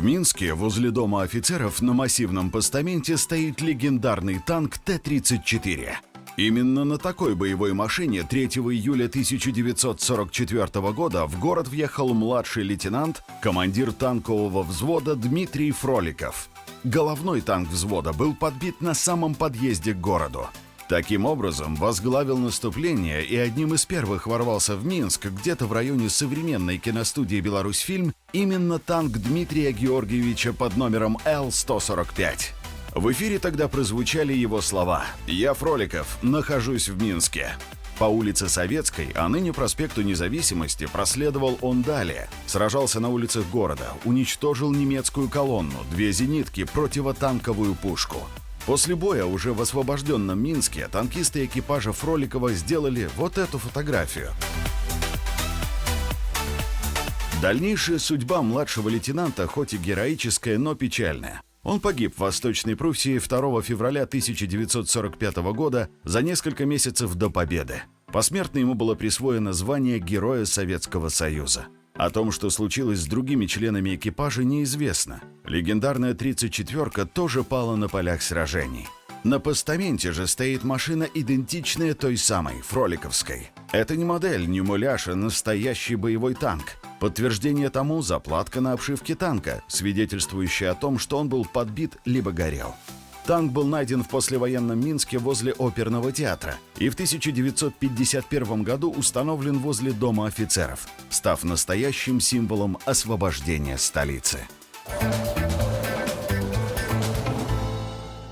Минске, возле Дома офицеров, на массивном постаменте стоит легендарный танк Т-34. Именно на такой боевой машине 3 июля 1944 года в город въехал младший лейтенант, командир танкового взвода Дмитрий Фроликов. Головной танк взвода был подбит на самом подъезде к городу. Таким образом, возглавил наступление и одним из первых ворвался в Минск, где-то в районе современной киностудии «Беларусьфильм», именно танк Дмитрия Георгиевича под номером Л-145. В эфире тогда прозвучали его слова: «Я, Фроликов, нахожусь в Минске». По улице Советской, а ныне проспекту Независимости, проследовал он далее. Сражался на улицах города, уничтожил немецкую колонну, 2 зенитки, противотанковую пушку. После боя уже в освобожденном Минске танкисты экипажа Фроликова сделали вот эту фотографию. Дальнейшая судьба младшего лейтенанта хоть и героическая, но печальная. Он погиб в Восточной Пруссии 2 февраля 1945 года за несколько месяцев до победы. Посмертно ему было присвоено звание Героя Советского Союза. О том, что случилось с другими членами экипажа, неизвестно. Легендарная 34-ка тоже пала на полях сражений. На постаменте же стоит машина, идентичная той самой, фроликовской. Это не модель, не муляж, а настоящий боевой танк. Подтверждение тому — заплатка на обшивке танка, свидетельствующая о том, что он был подбит либо горел. Танк был найден в послевоенном Минске возле оперного театра и в 1951 году установлен возле Дома офицеров, став настоящим символом освобождения столицы.